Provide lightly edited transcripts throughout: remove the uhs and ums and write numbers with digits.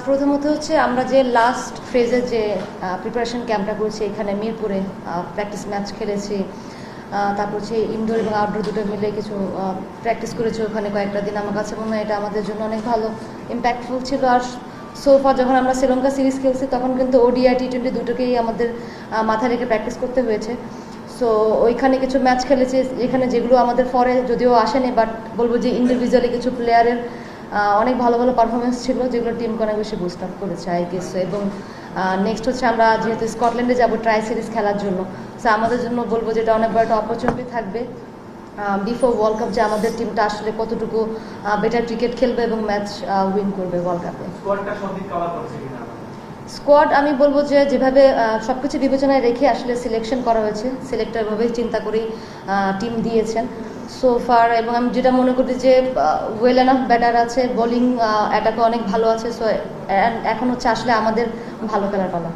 প্রথমত হচ্ছে আমরা যে লাস্ট ফেজে যে প্রিপারেশন ক্যাম্পটা করেছি এখানে মিরপুরে প্র্যাকটিস ম্যাচ খেলেছি, তারপর হচ্ছে ইনডোর এবং আউটডোর দুটো মিলে কিছু প্র্যাকটিস করেছি ওখানে কয়েকটা দিন। আমার কাছে মনে হয় এটা আমাদের জন্য অনেক ভালো ইম্প্যাক্টফুল ছিল। আর সোফা যখন আমরা শ্রীলঙ্কা সিরিজ খেলছি তখন কিন্তু ওডিআই টি20 দুটোকেই আমাদের মাথায় রেখে প্র্যাকটিস করতে হয়েছে। সো ওইখানে কিছু ম্যাচ খেলেছি যেখানে যেগুলো আমাদের ফরে যদিও আসেনি, বাট বলবো যে ইন্ডিভিজুয়ালি কিছু প্লেয়ারের অনেক ভালো ভালো পারফরমেন্স ছিল যেগুলো টিমকে অনেক বেশি বুস্ট আপ করেছে আই গেস। এবং নেক্সট হচ্ছে আমরা যেহেতু স্কটল্যান্ডে যাব ট্রাই সিরিজ খেলার জন্য, সো আমাদের জন্য বলবো যেটা অনেক বড় একটা অপরচুনিটি থাকবে বিফোর ওয়ার্ল্ড কাপ, যে আমাদের টিমটা আসলে কতটুকু বেটার ক্রিকেট খেলবে এবং ম্যাচ উইন করবে ওয়ার্ল্ড কাপে। স্কোয়াড আমি বলবো যে যেভাবে সবকিছু বিবেচনায় রেখে আসলে সিলেকশন করা হয়েছে, সিলেক্টর এভাবেই চিন্তা করেই টিম দিয়েছেন সো ফার। এবং আমি যেটা মনে করি যে ওয়েল এনাফ ব্যাটার আছে, বোলিং অ্যাটাকে অনেক ভালো আছে। সো এখন হচ্ছে আসলে আমাদের ভালো খেলার পালা।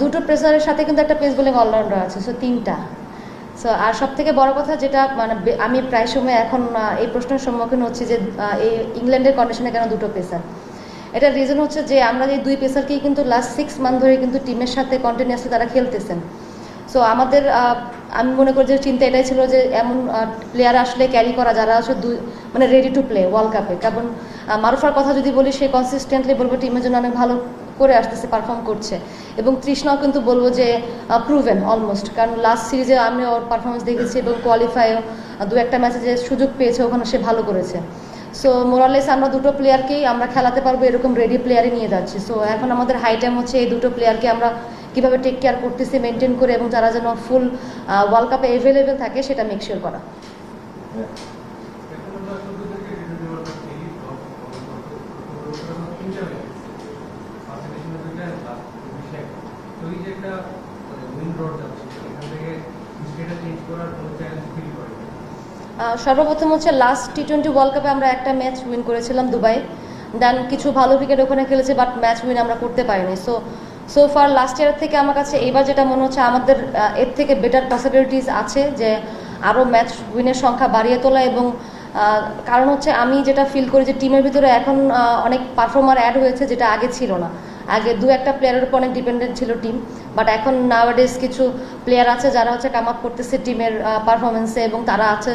দুটো পেসারের সাথে কিন্তু একটা পেস বোলিং অলরাউন্ডার আছে, সো তিনটা। সো আর সব থেকে বড় কথা যেটা মানে আমি প্রায় সময় এখন এই প্রশ্নের সম্মুখীন হচ্ছি যে এই ইংল্যান্ডের কন্ডিশনে কেন দুটো পেসার। এটার রিজন হচ্ছে যে আমরা এই দুই পেসারকেই কিন্তু লাস্ট 6 মান্থ ধরে কিন্তু টিমের সাথে কন্টিনিউয়াসলি তারা খেলতেছেন। সো আমাদের আমি মনে করি যে চিন্তা এটাই ছিল যে এমন প্লেয়ার আসলে ক্যারি করা যারা আসলে মানে রেডি টু প্লে ওয়ার্ল্ড কাপে। কারণ মারুফার কথা যদি বলি, সে কনসিস্টেন্টলি বলবো টিমের জন্য অনেক ভালো করে আসতেছে, পারফর্ম করছে। এবং তৃষ্ণাও কিন্তু বলবো যে প্রুভেন অলমোস্ট, কারণ লাস্ট সিরিজে আমি ওর পারফরমেন্স দেখেছি এবং কোয়ালিফাইও দু একটা ম্যাচে যে সুযোগ পেয়েছে ওখানে সে ভালো করেছে। সো মোরালেস আমরা দুটো প্লেয়ারকেই আমরা খেলাতে পারবো এরকম রেডি প্লেয়ারই নিয়ে যাচ্ছি। সো এখন আমাদের হাই টাইম হচ্ছে এই দুটো প্লেয়ারকে আমরা কীভাবে টেক কেয়ার করতেছি, মেনটেন করে, এবং তারা যেন ফুল ওয়ার্ল্ড কাপে অ্যাভেলেবেল থাকে সেটা মেকশিওর করা। সর্বপ্রথম হচ্ছে লাস্ট টি20 ওয়ার্ল্ড কাপে আমরা একটা ম্যাচ উইন করেছিলাম দুবাই, দেন কিছু ভালো ক্রিকেট ওখানে খেলেছে, বাট ম্যাচ উইন আমরা করতে পারিনি। সো ফার লাস্ট ইয়ার থেকে আমার কাছে এবার যেটা মনে হচ্ছে আমাদের এর থেকে বেটার পসিবিলিটিস আছে যে আরও ম্যাচ উইনের সংখ্যা বাড়িয়ে তোলা। এবং কারণ হচ্ছে আমি যেটা ফিল করি যে টিমের ভিতরে এখন অনেক পারফর্মার অ্যাড হয়েছে যেটা আগে ছিল না। আগে দু একটা প্লেয়ারের উপর অনেক ডিপেন্ডেন্ট ছিল টিম, বাট এখন নাওয়াডেজ কিছু প্লেয়ার আছে যারা হচ্ছে কাম আপ করতেছে টিমের পারফরমেন্সে, এবং তারা আছে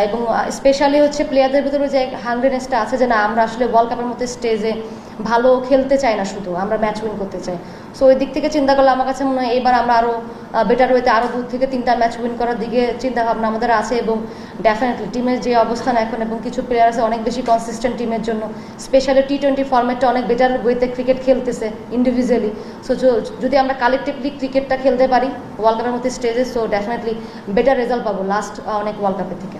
এবং স্পেশালি হচ্ছে প্লেয়ারদের ভিতরে যে হাংরিনেসটা আছে যে না আমরা আসলে ওয়ার্ল্ড কাপের মতো স্টেজে ভালো খেলতে চাই না, শুধু আমরা ম্যাচ উইন করতে চাই। সো ওই দিক থেকে চিন্তা করলে আমার কাছে মনে হয় এবার আমরা আরও বেটার ওয়েতে আরও 2 থেকে 3টা ম্যাচ উইন করার দিকে চিন্তা ভাবনা আমাদের আছে। এবং ডেফিনেটলি টিমের যে অবস্থান এখন এবং কিছু প্লেয়ার আছে অনেক বেশি কনসিস্টেন্ট টিমের জন্য, স্পেশালি টি20 ফরম্যাটটা অনেক বেটার ওয়েতে ক্রিকেট খেলতেছে ইন্ডিভিজুয়ালি। সো যদি আমরা কালেকটিভলি ক্রিকেটটা খেলতে পারি ওয়ার্ল্ড কাপের মতো স্টেজে, সো ডেফিনেটলি বেটার রেজাল্ট পাবো লাস্ট অনেক ওয়ার্ল্ড কাপের থেকে।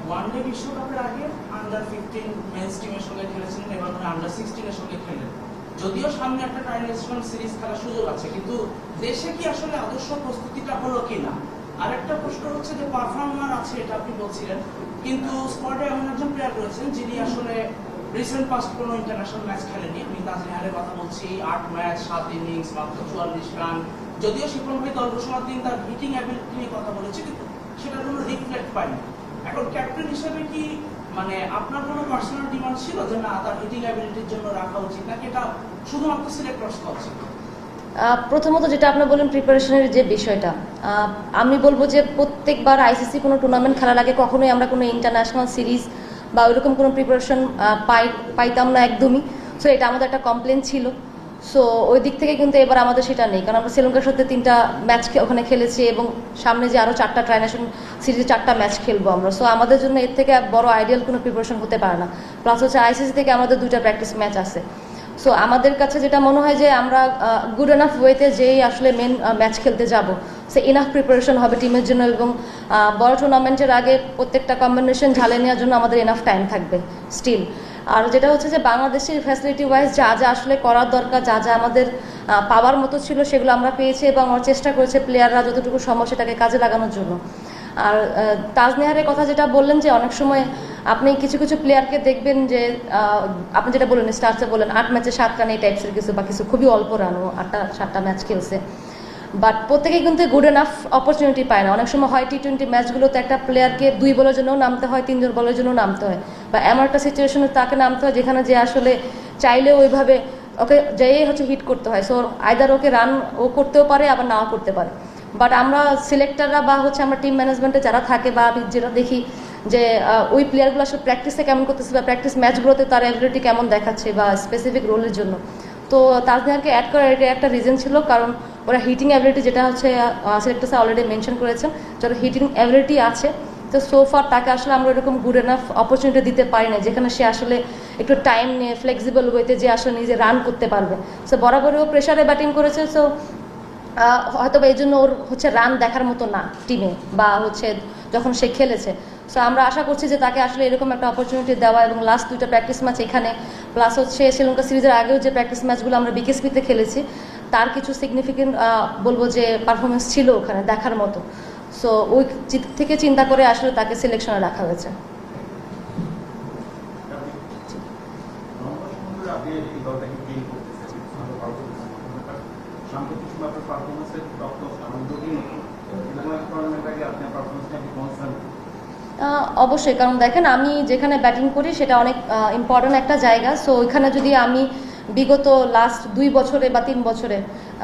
ওয়ানডে বিশ্বকাপের আগে আন্ডার 15 মেন্স টিমের সঙ্গে খেলেছিলেন, এবার আন্ডার 16 এর সঙ্গে খেলেন। যদিও সামনে একটা ট্রাইন্যাশনাল সিরিজ খেলার সুযোগ আছে, কিন্তু দেশে কি আসলে আদর্শ প্রস্তুতিটা হলো কিনা? আর একটা প্রশ্ন হচ্ছে যে পারফর্মার আছে এটা আপনি বলছিলেন, কিন্তু স্কোয়াডে এমন একজন প্লেয়ার রয়েছেন যিনি আসলে রিসেন্ট পাস্ট কোনো ইন্টারন্যাশনাল ম্যাচ খেলেনি। আমি তাজরিহারের কথা বলছি, 8 ম্যাচ 7 ইনিংস মাত্র 44 রান। যদিও শিপন ভাই দল ঘোষণার দিন তার হিটিং অ্যাবিলিটি নিয়ে কথা বলেছে, কিন্তু সেটার কোনো রিফ্লেক্ট পাইনি। এখন ক্যাপ্টেন হিসেবে কি মানে আপনার কোনো পার্সোনাল ডিমান্ড ছিল যে না তার হিটিং অ্যাবিলিটির জন্য রাখা উচিত, নাকি এটা শুধুমাত্র সিলেক্টরস করছে? প্রথমত যেটা আপনি বলেন প্রিপারেশনের যে বিষয়টা, আমি বলবো যে প্রত্যেকবার আইসিসি কোনো টুর্নামেন্ট খেলার আগে কখনোই আমরা কোনো ইন্টারন্যাশনাল সিরিজ বা ওইরকম কোনো প্রিপারেশন পাইতাম না একদমই। সো এটা আমাদের একটা কমপ্লেন ছিল। সো ওই দিক থেকে কিন্তু এবার আমাদের সেটা নেই, কারণ আমরা শ্রীলঙ্কার সাথে 3টা ম্যাচ ওখানে খেলেছি এবং সামনে যে আরও 4টা ট্রাইন্যাশনাল সিরিজে 4টা ম্যাচ খেলবো আমরা। সো আমাদের জন্য এর থেকে বড় আইডিয়াল কোনো প্রিপারেশন হতে পারে না। প্লাস হচ্ছে আইসিসি থেকে আমাদের 2টা প্র্যাকটিস ম্যাচ আছে। সো আমাদের কাছে যেটা মনে হয় যে আমরা গুড এনাফ ওয়েতে যেই আসলে মেন ম্যাচ খেলতে যাব, সে ইনাফ প্রিপারেশন হবে টিমের জন্য। এবং বড় টুর্নামেন্টের আগে প্রত্যেকটা কম্বিনেশন ঝালে নেওয়ার জন্য আমাদের ইনাফ টাইম থাকবে স্টিল। আর যেটা হচ্ছে যে বাংলাদেশের ফ্যাসিলিটি ওয়াইজ যা যা আসলে করার দরকার, যা যা আমাদের পাওয়ার মতো ছিল সেগুলো আমরা পেয়েছি এবং আমরা চেষ্টা করেছে প্লেয়াররা যতটুকু সম্ভব সেটাকে কাজে লাগানোর জন্য। আর তাজনিহারের কথা যেটা বললেন যে অনেক সময় আপনি কিছু কিছু প্লেয়ারকে দেখবেন যে আপনি যেটা বললেন স্টার্সে বললেন 8 ম্যাচে 7 রান এই টাইপসের কিছু, বা কিছু খুবই অল্প রান, ও 8টা 7টা ম্যাচ খেলছে। বাট প্রত্যেকেই কিন্তু গুড এনাফ অপরচুনিটি পায় না। অনেক সময় হয় T20 ম্যাচগুলোতে একটা প্লেয়ারকে 2 বলের জন্য নামতে হয়, 3 বলের জন্য নামতে হয়, বা এমন একটা সিচুয়েশনে তাকে নামতে হয় যেখানে যে আসলে চাইলেও ওইভাবে ওকে যেই হচ্ছে হিট করতে হয়। সো আইদার ওকে রান ও করতেও পারে, আবার নাও করতে পারে। বাট আমরা সিলেক্টররা বা হচ্ছে আমরা টিম ম্যানেজমেন্টে যারা থাকে বা আমি যেটা দেখি যে ওই প্লেয়ারগুলো আসলে প্র্যাকটিসে কেমন করতেছে বা প্র্যাকটিস ম্যাচগুলোতে তার অ্যাবিলিটি কেমন দেখাচ্ছে বা স্পেসিফিক রোলের জন্য। তো তাজনিয়াকে অ্যাড করার এটা একটা রিজন ছিল, কারণ ওরা হিটিং অ্যাবিলিটি যেটা হচ্ছে সিলেক্টর স্যার অলরেডি মেনশন করেছেন, যারা হিটিং অ্যাবিলিটি আছে। তো সোফার তাকে আসলে আমরা এরকম গুড এনাফ অপরচুনিটি দিতে পারি না যেখানে সে আসলে একটু টাইম নিয়ে ফ্লেক্সিবল ওয়েতে যে আসলে নিজে রান করতে পারবে। সো বরাবরই ও প্রেশারে ব্যাটিং করেছে। সো হয়তো বা এই জন্য ওর হচ্ছে রান দেখার মতো না টিমে বা হচ্ছে যখন সে খেলেছে। সো আমরা আশা করছি যে তাকে আসলে এরকম একটা অপরচুনিটি দেওয়া, এবং লাস্ট 2টা প্র্যাকটিস ম্যাচ এখানে প্লাস হচ্ছে শ্রীলঙ্কা সিরিজের আগেও যে প্র্যাকটিস ম্যাচগুলো আমরা বিকেএসপিতে খেলেছি তার কিছু সিগনিফিকেন্ট বলবো যে পারফরমেন্স ছিল ওখানে দেখার মতো। সো ওই থেকে চিন্তা করে আসলে তাকে সিলেকশনে রাখা হয়েছে। অবশ্যই, কারণ দেখেন আমি যেখানে ব্যাটিং করি সেটা অনেক ইম্পর্ট্যান্ট একটা জায়গা। সো ওইখানে যদি আমি বিগত লাস্ট 2 বছরে বা 3 বছরে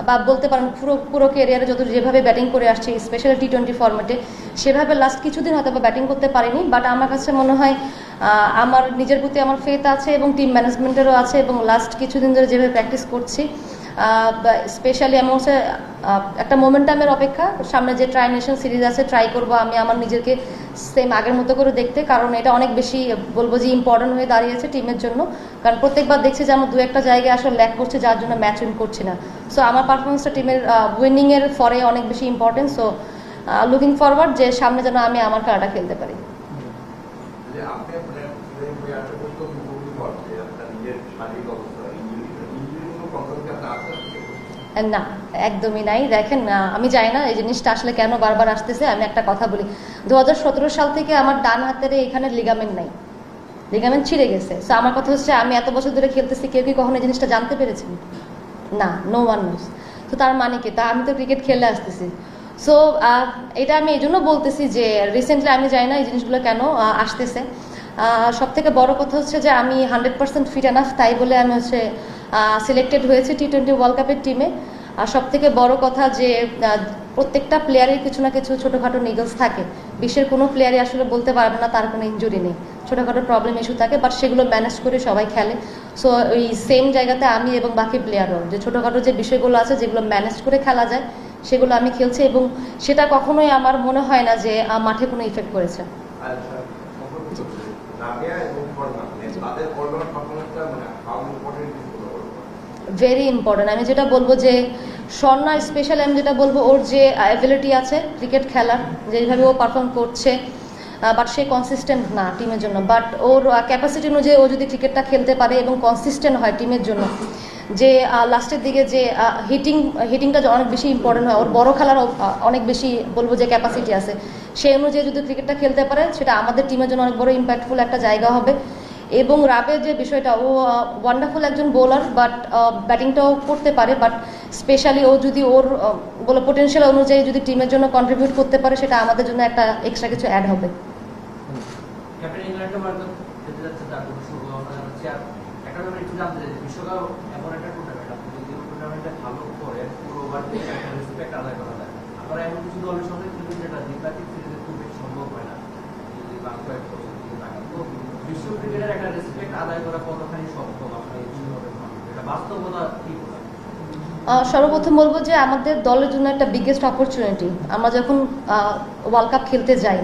বা বলতে পারেন পুরো ক্যারিয়ারে যেভাবে ব্যাটিং করে আসছি স্পেশালি T20 ফরম্যাটে, সেভাবে লাস্ট কিছুদিন হয়তো বা ব্যাটিং করতে পারিনি। বাট আমার কাছে মনে হয় আমার নিজের প্রতি আমার ফেথ আছে এবং টিম ম্যানেজমেন্টেরও আছে, এবং লাস্ট কিছুদিন ধরে যেভাবে প্র্যাকটিস করছি স্পেশালি আমি হচ্ছে একটা মোমেন্টামের অপেক্ষা, সামনে যে ট্রাই নেশন সিরিজ আছে ট্রাই করব আমি আমার নিজেকে সেম আগের মতো করে দেখতে, কারণ এটা অনেক বেশি বলবো যে ইম্পর্টেন্ট হয়ে দাঁড়িয়েছে টিমের জন্য। কারণ প্রত্যেকবার দেখছি যে আমার 2-1টা জায়গায় আসলে ল্যাক করছে যার জন্য ম্যাচ উইন করছি না। সো আমার পারফরমেন্সটা টিমের উইনিংয়ের ফরে অনেক বেশি ইম্পর্টেন্ট। সো লুকিং ফরওয়ার্ড যে সামনে যেন আমি আমার খেলাটা খেলতে পারি। না, একদমই নাই। দেখেন আমি জানি না এই জিনিসটা আসলে কেন বারবার আসতেছে। আমি একটা কথা বলি, 2017 সাল থেকে আমার ডান হাতের এখানে লিগামেন্ট নাই, লিগামেন্ট ছিঁড়ে গেছে। সো আমার কথা হচ্ছে আমি এত বছর ধরে খেলতেছি, কেউ কি কখনো এই জিনিসটা জানতে পেরেছেন? না, নো ওয়ান নোস। তো তার মানে কি, তা আমি তো ক্রিকেট খেলে আসতেছি। সো এটা আমি এই জন্য বলতেছি যে রিসেন্টলি আমি জানি না এই জিনিসগুলো কেন আসতেছে। সব থেকে বড় কথা হচ্ছে যে আমি 100% ফিট এনাফ, তাই বলে আমি হচ্ছে সিলেক্টেড হয়েছে T20 ওয়ার্ল্ড কাপের টিমে। আর সব থেকে বড় কথা যে প্রত্যেকটা প্লেয়ারের কিছু না কিছু ছোটোখাটো নিগলস থাকে। বিশ্বের কোনো প্লেয়ারই আসলে বলতে পারবে না তার কোনো ইনজুরি নেই, ছোটোখাটো প্রবলেম ইস্যু থাকে, বাট সেগুলো ম্যানেজ করে সবাই খেলে। সো ওই সেম জায়গাতে আমি এবং বাকি প্লেয়ারও যে ছোটোখাটো যে বিষয়গুলো আছে যেগুলো ম্যানেজ করে খেলা যায় সেগুলো আমি খেলছি, এবং সেটা কখনোই আমার মনে হয় না যে মাঠে কোনো ইফেক্ট করেছে। Very important. আমি যেটা বলবো যে স্বর্ণা স্পেশালি আমি যেটা বলবো ওর যে অ্যাবিলিটি আছে ক্রিকেট খেলার, যেভাবে ও পারফর্ম করছে, বাট সে কনসিস্টেন্ট না টিমের জন্য। বাট ওর ক্যাপাসিটি অনুযায়ী ও যদি ক্রিকেটটা খেলতে পারে এবং কনসিস্টেন্ট হয় টিমের জন্য, যে লাস্টের দিকে যে হিটিংটা অনেক বেশি ইম্পর্টেন্ট হয়, ওর বড় খেলার অনেক বেশি বলবো যে ক্যাপাসিটি আছে, সেই অনুযায়ী যদি ক্রিকেটটা খেলতে পারে সেটা আমাদের টিমের জন্য অনেক বড় ইম্প্যাক্টফুল একটা জায়গা হবে। এবং রাবের যে বিষয়টা, ও ওয়ান্ডারফুল একজন বোলার, বাট ব্যাটিংটাও করতে পারে। বাট স্পেশালি ও যদি ওর বলে পোটেনশিয়াল অনুযায়ী যদি টিমের জন্য কন্ট্রিবিউট করতে পারে সেটা আমাদের জন্য একটা এক্সট্রা কিছু অ্যাড হবে। বিশ্ব ক্রিকেটের একটা রেসপেক্ট আদায় করা কতখানি সম্ভব আপনার এটা বাস্তবতা কি বলে? সর্বপ্রথম বলবো যে আমাদের দলের জন্য একটা বিগেস্ট অপরচুনিটি, আমরা যখন ওয়ার্ল্ড কাপ খেলতে যাই,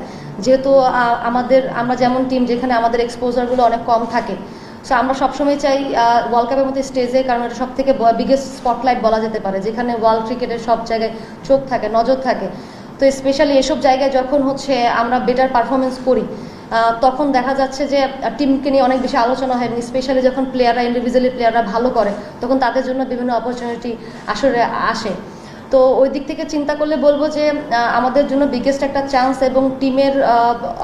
যেহেতু আমরা যেমন টিম যেখানে আমাদের এক্সপোজারগুলো অনেক কম থাকে, সো আমরা সবসময় চাই ওয়ার্ল্ড কাপের মধ্যে স্টেজে, কারণ এটা সব থেকে বিগেস্ট স্পটলাইট বলা যেতে পারে, যেখানে ওয়ার্ল্ড ক্রিকেটের সব জায়গায় চোখ থাকে, নজর থাকে। তো স্পেশালি এসব জায়গায় যখন হচ্ছে আমরা বেটার পারফরমেন্স করি, তখন দেখা যাচ্ছে যে টিমকে নিয়ে অনেক বেশি আলোচনা হয়, এবং স্পেশালি যখন ইন্ডিভিজুয়ালি প্লেয়াররা ভালো করে তখন তাদের জন্য বিভিন্ন অপরচুনিটি আসলে আসে। তো ওই দিক থেকে চিন্তা করলে বলবো যে আমাদের জন্য বিগেস্ট একটা চান্স, এবং টিমের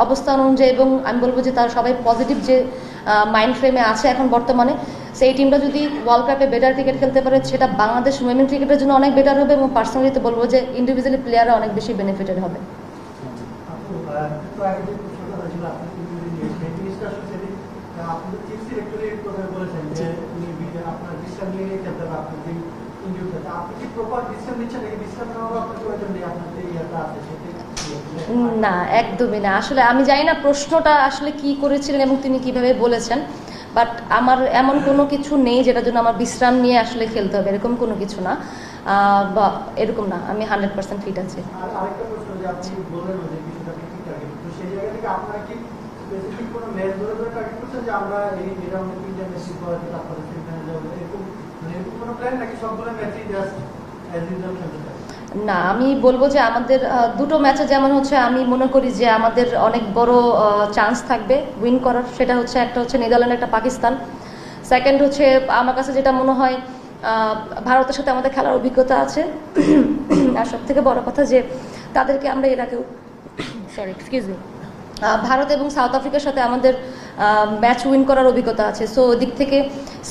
অবস্থান অনুযায়ী, এবং আমি বলবো যে তারা সবাই পজিটিভ যে মাইন্ড ফ্রেমে আছে এখন বর্তমানে, সো এই টিমটা যদি ওয়ার্ল্ড কাপে বেটার ক্রিকেট খেলতে পারে সেটা বাংলাদেশ উইমেন ক্রিকেটের জন্য অনেক বেটার হবে, এবং পার্সোনালি তো বলবো যে ইন্ডিভিজুয়ালি প্লেয়াররা অনেক বেশি বেনিফিটেড হবে। আপু, একটু আগে যে প্রশ্নটা হয়েছিল আপনি কিন্তু সেই জিনিসটা আসলে সেদিন আপনি তো চিফ সিলেক্টরের কথা বলেছেন যে উনি আপনার বিশ্রাম নিয়ে খেলতে হবে, আপনার যে ইনজুরি থাকে আপনি কি প্রপার বিশ্রাম নিচ্ছেন নাকি বিশ্রাম নেওয়ার আপনার প্রয়োজন নেই, আপনার যে ইয়েটা আছে সেটা না, একদমই না। আসলে আমি জানি না প্রশ্নটা আসলে কি করেছিলেন এবং তিনি কিভাবে বলেছেন, বাট আমার এমন কোনো কিছু নেই যেটার জন্য আমার বিশ্রাম নিয়ে আসলে খেলতে হবে, এরকম কোনো কিছু না, বা এরকম না, আমি 100% ফিট আছি। আর আরেকটা প্রশ্ন যে আপনি বললেন যে কিছুটা কি টার্গেট, তো সেই জায়গা থেকে আপনারা কি স্পেসিফিক কোনো ম্যাচ ধরে ধরে টার্গেট করছেন যে আমরা এই রাউন্ডে তিনটা ম্যাচ করাতে তারপরে সেমিফাইনালে যাবো, এরকম মানে এরকম কোনো প্ল্যান নাকি সবগুলো ম্যাচই জাস্ট অ্যাজ ইউজুয়াল খেলতে চাই? না, আমি বলবো যে আমাদের দুটো ম্যাচে যেমন হচ্ছে আমি মনে করি যে আমাদের অনেক বড় চান্স থাকবে উইন করার, সেটা হচ্ছে একটা হচ্ছে নেদারল্যান্ড, একটা পাকিস্তান। সেকেন্ড হচ্ছে আমার কাছে যেটা মনে হয় ভারতের সাথে আমাদের খেলার অভিজ্ঞতা আছে, আর সব থেকে বড় কথা যে তাদেরকে আমরা এর আগেও ভারত এবং সাউথ আফ্রিকার সাথে আমাদের ম্যাচ উইন করার অভিজ্ঞতা আছে। সো ওদিক থেকে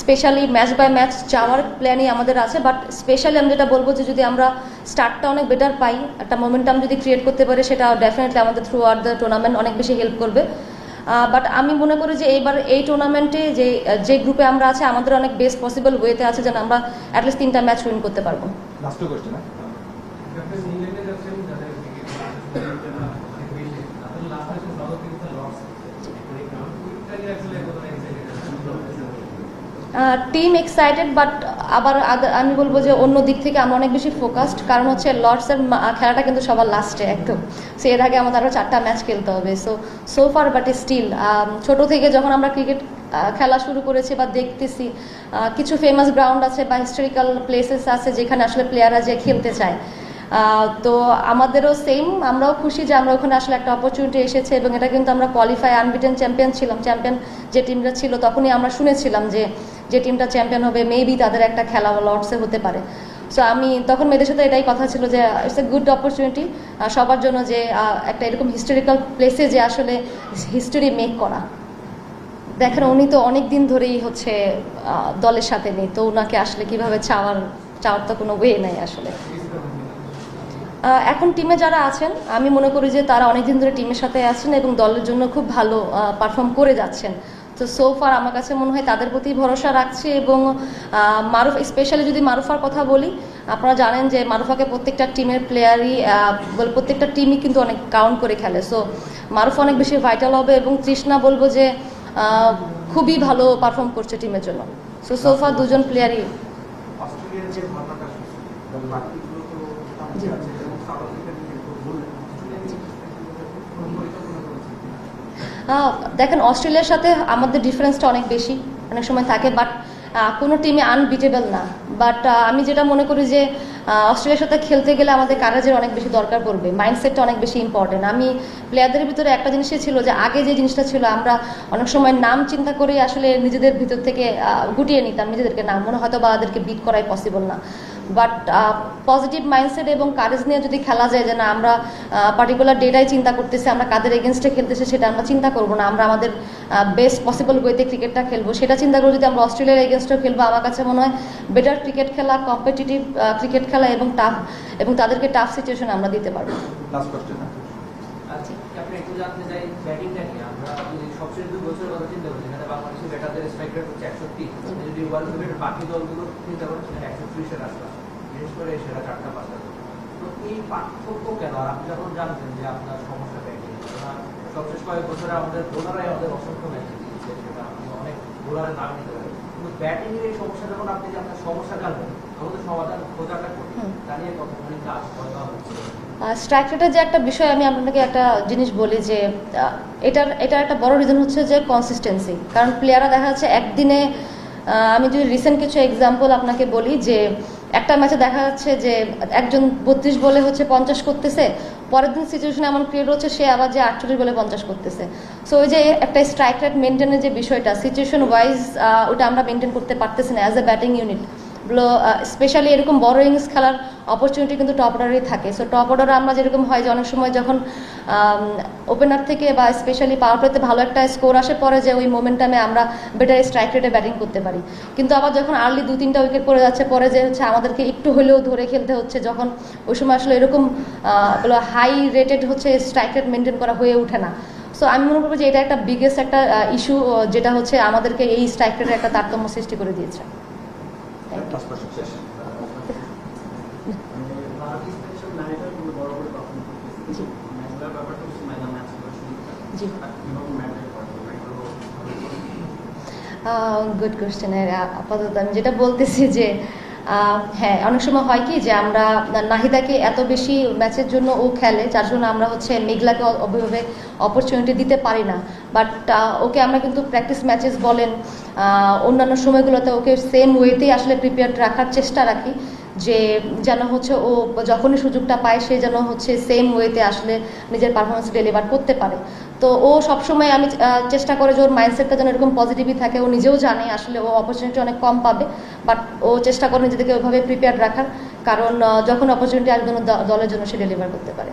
স্পেশালি ম্যাচ বাই ম্যাচ যাওয়ার প্ল্যানই আমাদের আছে, বাট স্পেশালি আমি যেটা বলবো যে যদি আমরা স্টার্টটা অনেক বেটার পাই, একটা মোমেন্টাম যদি ক্রিয়েট করতে পারে, সেটা ডেফিনেটলি আমাদের থ্রু আউট দ্য টুর্নামেন্ট অনেক বেশি হেল্প করবে। বাট আমি মনে করি যে এইবার এই টুর্নামেন্টে যে গ্রুপে আমরা আছি আমাদের অনেক বেস্ট পসিবল ওয়েতে আছে যেন আমরা অ্যাটলিস্ট 3টা ম্যাচ উইন করতে পারবো। Last question team excited, but আবার আমি বলবো যে অন্য দিক থেকে আমরা অনেক বেশি ফোকাসড, কারণ হচ্ছে লর্ডসের খেলাটা কিন্তু সবার লাস্টে একদম, সো এর আগে আমাদের আরও 4টা ম্যাচ খেলতে হবে। সো ফার বাট স্টিল ছোট থেকে যখন আমরা ক্রিকেট খেলা শুরু করেছি বা দেখতেছি, কিছু ফেমাস গ্রাউন্ড আছে বা হিস্টোরিক্যাল প্লেসেস আছে যেখানে আসলে প্লেয়াররা যে খেলতে চায়, তো আমাদেরও সেম, আমরাও খুশি যে আমরা ওখানে আসলে একটা অপরচুনিটি এসেছে, এবং এটা কিন্তু আমরা কোয়ালিফাই আনবিটেন চ্যাম্পিয়ন ছিলাম, চ্যাম্পিয়ন যে টিমটা ছিল তখনই আমরা শুনেছিলাম যে টিমটা চ্যাম্পিয়ন হবে মেবি তাদের একটা খেলা লর্ডসে হতে পারে। সো আমি তখন মেয়েদের সাথে এটাই কথা ছিল যে ইটস এ গুড অপরচুনিটি সবার জন্য, যে একটা এরকম হিস্টোরিক্যাল প্লেসে যে আসলে হিস্টোরি মেক করা। দেখেন উনি তো অনেক দিন ধরেই হচ্ছে দলের সাথে নেই, তো ওনাকে আসলে কিভাবে চাওয়ার তো কোনো ওয়ে নাই আসলে। এখন টিমে যারা আছেন আমি মনে করি যে তারা অনেকদিন ধরে টিমের সাথে আছেন এবং দলের জন্য খুব ভালো পারফর্ম করে যাচ্ছেন। তো সো ফার আমার কাছে মনে হয় তাদের প্রতি ভরসা রাখছে, এবং মারুফ স্পেশালি যদি মারুফার কথা বলি, আপনারা জানেন যে মারুফাকে প্রত্যেকটা টিমের প্লেয়ারই প্রত্যেকটা টিমই কিন্তু অনেক কাউন্ট করে খেলে, সো মারুফ অনেক বেশি ভাইটাল হবে, এবং তৃষ্ণা বলবো যে খুবই ভালো পারফর্ম করছে টিমের জন্য। সো ফার দুজন প্লেয়ারই। অস্ট্রেলিয়ার যে ঘটনাটা বাকিগুলো তো আছে এবং সাউথ আফ্রিকার যে বললেন দেখেন অস্ট্রেলিয়ার সাথে আমাদের ডিফারেন্সটা অনেক বেশি অনেক সময় থাকে, বাট কোনো টিমে আনবিটেবল না। বাট আমি যেটা মনে করি যে অস্ট্রেলিয়ার সাথে খেলতে গেলে আমাদের কারেজের অনেক বেশি দরকার পড়বে, মাইন্ডসেটটা অনেক বেশি ইম্পর্টেন্ট। আমি প্লেয়ারদের ভিতরে একটা জিনিসই ছিল যে আগে যে জিনিসটা ছিল আমরা অনেক সময় নাম চিন্তা করে আসলে নিজেদের ভিতর থেকে গুটিয়ে নিতাম নিজেদেরকে, নাম মনে হয়তো বা তাদেরকে বিট করাই পসিবল না, বাট পজিটিভ মাইন্ডসেট এবং কারেজ নিয়ে যদি খেলা যায় যে না আমরা পার্টিকুলার ডেটাই চিন্তা করতেছি, আমরা কাদের এগেনস্টে খেলতেছি সেটা আমরা চিন্তা করবো না, আমরা আমাদের বেস্ট পসিবল ওয়েতে ক্রিকেটটা খেলবো, সেটা চিন্তা করে যদি আমরা অস্ট্রেলিয়ার এগেনস্টেও খেলবো, আমার কাছে মনে হয় বেটার ক্রিকেট খেলা, কম্পিটিটিভ ক্রিকেট খেলা এবং তাদেরকে টাফ সিচুয়েশন আমরা দিতে পারবো। Last question. আচ্ছা, আপনি একটু জানতে চাই ব্যাটিংটা কি, আমরা যদি সবচেয়ে 2 বছরের কথা চিন্তা করি যেখানে বাংলাদেশের ব্যাটারদের স্ট্রাইক রেট হচ্ছে 130, যদি ওয়ার্ল্ড ক্রিকেটের বাকি দলগুলো চিন্তা করেন সেটা 130-এর আশপাশ, বিশেষ করে সেটা 4টা-5টা। তো এই পার্থক্য কেন? আর আপনি যখন জানতেন যে আপনার সমস্যা ব্যাটিং, সবশেষ কয়েক বছরে আমাদের বোলারাই আমাদের অসংখ্য ম্যাচ জিতেছে, সেটা আপনি অনেক বোলারের নাম নিতে পারেন, কিন্তু ব্যাটিং এর এই সমস্যা যখন আপনি যে আপনার সমস্যা জানবেন আমাদের সমাধান খোঁজাটা করবেন, জানিয়ে কতখানি কাজ হয়তো হচ্ছে। স্ট্রাইক রেটের যে একটা বিষয় আমি আপনাকে একটা জিনিস বলি যে এটার একটা বড় রিজন হচ্ছে যে কনসিস্টেন্সি, কারণ প্লেয়াররা দেখা যাচ্ছে একদিনে, আমি যদি রিসেন্ট কিছু এক্সাম্পল আপনাকে বলি যে একটা ম্যাচে দেখা যাচ্ছে যে একজন 32 বলে হচ্ছে 50 করতেছে, পরের দিন সিচুয়েশন এমন ক্রিয়েট হচ্ছে সে আবার যে 48 বলে 50 করতেছে। সো ওই যে একটা স্ট্রাইক রেট মেনটেনের যে বিষয়টা সিচুয়েশন ওয়াইজ ওটা আমরা মেনটেন করতে পারতেছি না as a batting unit, specially এরকম বড় ইনিংস খেলার অপরচুনিটি কিন্তু টপ অর্ডারেই থাকে। সো টপ অর্ডারে আমরা যেরকম হয় যে অনেক সময় যখন ওপেনার থেকে বা স্পেশালি পাওয়ার প্লেতে ভালো একটা স্কোর আসে পরে যে ওই মোমেন্টামে আমরা বেটার স্ট্রাইক রেটে ব্যাটিং করতে পারি, কিন্তু আবার যখন আর্লি 2-3টা উইকেট পড়ে যাচ্ছে পরে যে হচ্ছে আমাদেরকে একটু হলেও ধরে খেলতে হচ্ছে, যখন ওই সময় আসলে এরকম হাই রেটেড হচ্ছে স্ট্রাইক রেট মেনটেন করা হয়ে ওঠে না। সো আমি মনে করবো যে এটা একটা বিগেস্ট একটা ইস্যু, যেটা হচ্ছে আমাদেরকে এই স্ট্রাইক রেটের একটা তারতম্য সৃষ্টি করে দিয়েছে। জি, গুড কোয়েশ্চেন। আপাতত আমি যেটা বলতেছি যে হ্যাঁ, অনেক সময় হয় কি যে আমরা নাহিদাকে এত বেশি ম্যাচের জন্য ও খেলে, যার জন্য আমরা হচ্ছে মেঘলাকে ওইভাবে অপরচুনিটি দিতে পারি না। বাট ওকে আমরা কিন্তু প্র্যাকটিস ম্যাচেস বলেন অন্যান্য সময়গুলোতে ওকে সেম ওয়েতেই আসলে প্রিপেয়ার্ড রাখার চেষ্টা রাখি, যে যেন হচ্ছে ও যখনই সুযোগটা পায় সে যেন হচ্ছে সেম ওয়েতে আসলে নিজের পারফরমেন্স ডেলিভার করতে পারে। তো ও সবসময় আমি চেষ্টা করে যে ওর মাইন্ডসেটটা যেন এরকম পজিটিভই থাকে। ও নিজেও জানে আসলে ও অপরচুনিটি অনেক কম পাবে, বাট ও চেষ্টা করে নিজেদেরকে ওইভাবে প্রিপেয়ার রাখার, কারণ যখন অপরচুনিটি আসবে দলের জন্য সে ডেলিভার করতে পারে।